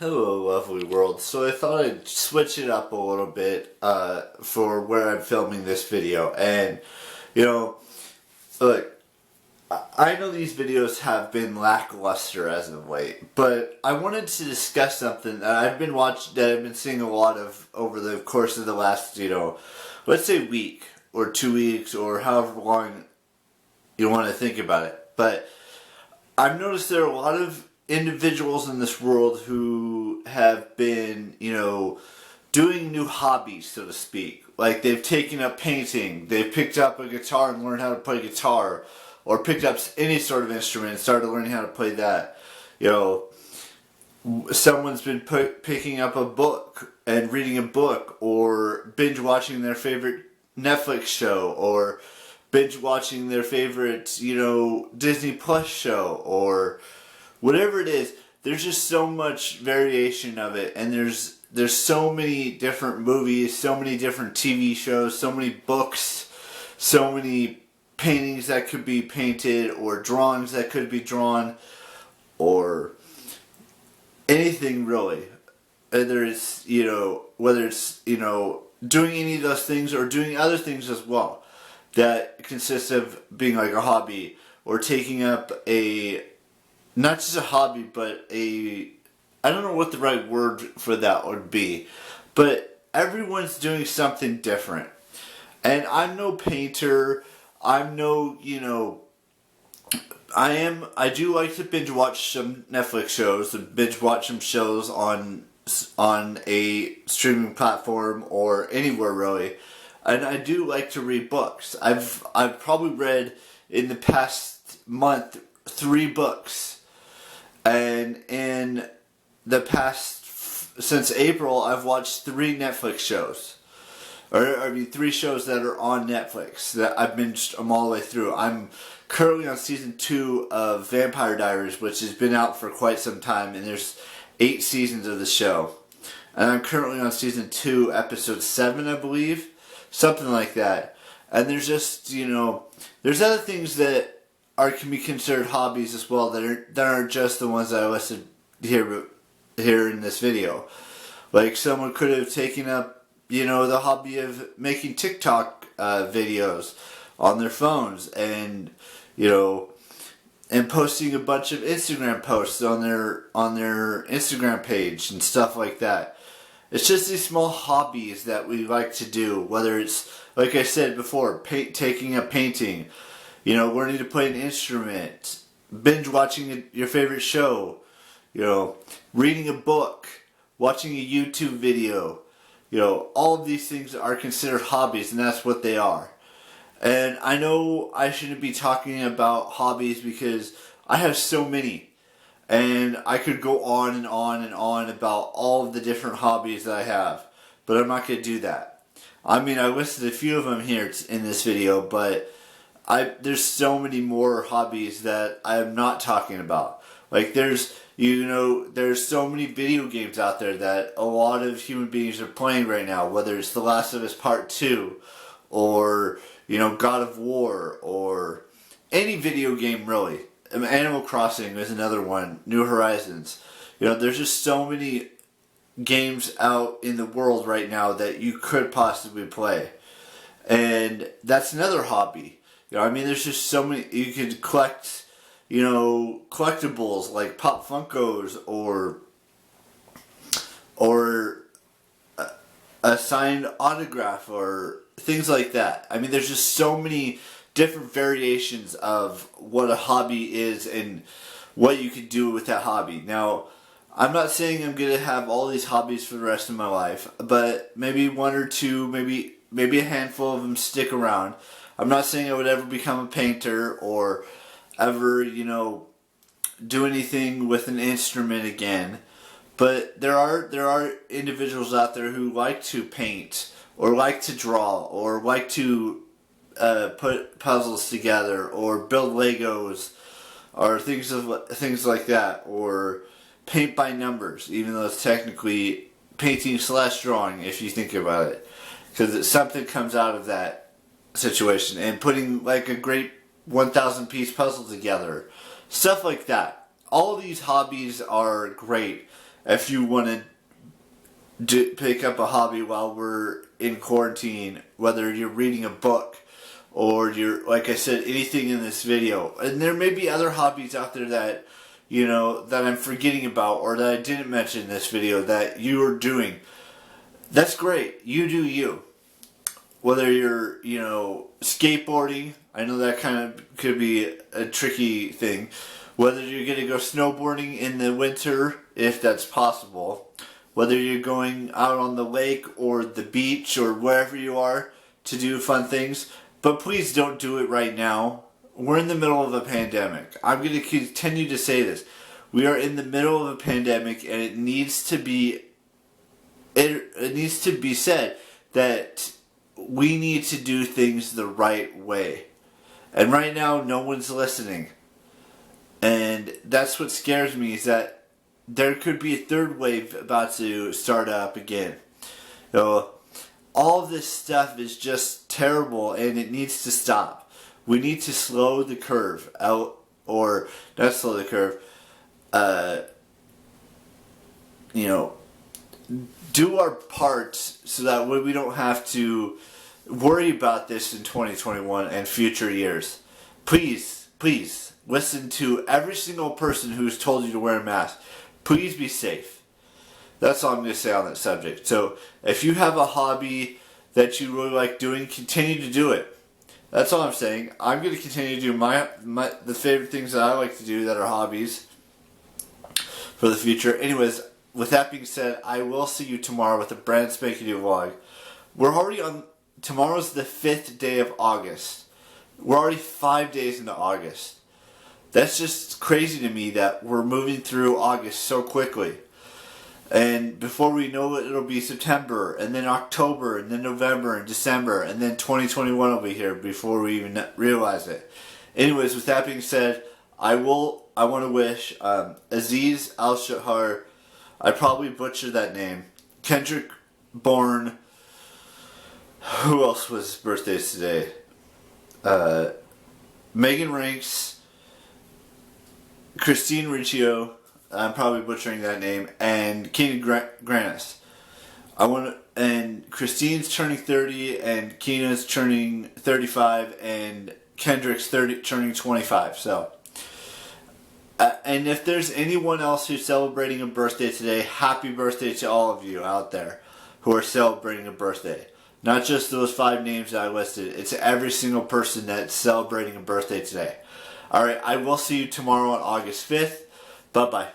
Hello, lovely world. So I thought I'd switch it up a little bit for where I'm filming this video. And, you know, look, I know these videos have been lackluster as of late, but I wanted to discuss something that I've been seeing a lot of over the course of the last, let's say week or 2 weeks or however long you want to think about it. But I've noticed there are a lot of individuals in this world who have been, doing new hobbies, so to speak. Like they've taken up painting, they've picked up a guitar and learned how to play guitar, or picked up any sort of instrument and started learning how to play that. Someone's been picking up a book and reading a book, or binge watching their favorite Netflix show, or binge watching their favorite, Disney Plus show, or whatever it is. There's just so much variation of it, and there's so many different movies, so many different TV shows, so many books, so many paintings that could be painted, or drawings that could be drawn, or anything really. Whether it's doing any of those things or doing other things as well that consists of being like a hobby, or taking up not just a hobby, but I don't know what the right word for that would be, but everyone's doing something different. And I'm no painter, I'm no, I do like to binge watch some Netflix shows, to binge watch some shows on a streaming platform or anywhere really. And I do like to read books. I've probably read in the past month 3 books. And in the since April, I've watched 3 Netflix shows. 3 shows that are on Netflix that I've binged them all the way through. I'm currently on season 2 of Vampire Diaries, which has been out for quite some time, and there's 8 seasons of the show. And I'm currently on season 2, episode 7, I believe. Something like that. And there's just, there's other things that can be considered hobbies as well that aren't just the ones that I listed here in this video. Like someone could have taken up, the hobby of making TikTok videos on their phones, and and posting a bunch of Instagram posts on their Instagram page and stuff like that. It's just these small hobbies that we like to do, whether it's, like I said before, taking up painting, learning to play an instrument, binge watching your favorite show, reading a book, watching a YouTube video. All of these things are considered hobbies, and that's what they are. And I know I shouldn't be talking about hobbies because I have so many. And I could go on and on and on about all of the different hobbies that I have. But I'm not going to do that. I mean, I listed a few of them here in this video, but there's so many more hobbies that I'm not talking about. Like there's so many video games out there that a lot of human beings are playing right now, whether it's The Last of Us Part 2, or, God of War, or any video game really. Animal Crossing is another one, New Horizons. There's just so many games out in the world right now that you could possibly play. And that's another hobby. There's just so many. You could collect, collectibles like Pop Funkos, or a signed autograph, or things like that. There's just so many different variations of what a hobby is and what you can do with that hobby. Now, I'm not saying I'm going to have all these hobbies for the rest of my life, but maybe 1 or 2, maybe a handful of them stick around. I'm not saying I would ever become a painter or ever, do anything with an instrument again. But there are individuals out there who like to paint, or like to draw, or like to put puzzles together, or build Legos, or things like that, or paint by numbers, even though it's technically painting / drawing if you think about it, because something comes out of that situation, and putting like a great 1,000 piece puzzle together, stuff like that. All of these hobbies are great, if you want to pick up a hobby while we're in quarantine, whether you're reading a book or you're, like I said, anything in this video. And there may be other hobbies out there that, that I'm forgetting about or that I didn't mention in this video that you are doing. That's great. You do you. Whether you're, skateboarding, I know that kind of could be a tricky thing. Whether you're going to go snowboarding in the winter, if that's possible. Whether you're going out on the lake or the beach or wherever you are to do fun things. But please don't do it right now. We're in the middle of a pandemic. I'm going to continue to say this. We are in the middle of a pandemic, and it needs to be said that we need to do things the right way. And right now, no one's listening. And that's what scares me, is that there could be a third wave about to start up again. All of this stuff is just terrible, and it needs to stop. We need to slow the curve out, or not slow the curve, do our part so that we don't have to worry about this in 2021 and future years. Please, please, listen to every single person who's told you to wear a mask. Please be safe. That's all I'm going to say on that subject. So, if you have a hobby that you really like doing, continue to do it. That's all I'm saying. I'm going to continue to do the favorite things that I like to do that are hobbies for the future. Anyways, with that being said, I will see you tomorrow with a brand spanking new vlog. We're already on, tomorrow's the 5th day of August. We're already 5 days into August. That's just crazy to me that we're moving through August so quickly. And before we know it, it'll be September, and then October, and then November, and December, and then 2021 will be here before we even realize it. Anyways, with that being said, I want to wish Aziz Al-Shahar, I probably butchered that name, Kendrick Bourne, who else was birthdays today? Megan Ranks, Christine Riccio, I'm probably butchering that name, and Keenan Granis. And Christine's turning 30, and Keena's turning 35, and Kendrick's turning 25. So, and if there's anyone else who's celebrating a birthday today, happy birthday to all of you out there who are celebrating a birthday. Not just those 5 names that I listed. It's every single person that's celebrating a birthday today. Alright, I will see you tomorrow on August 5th. Bye-bye.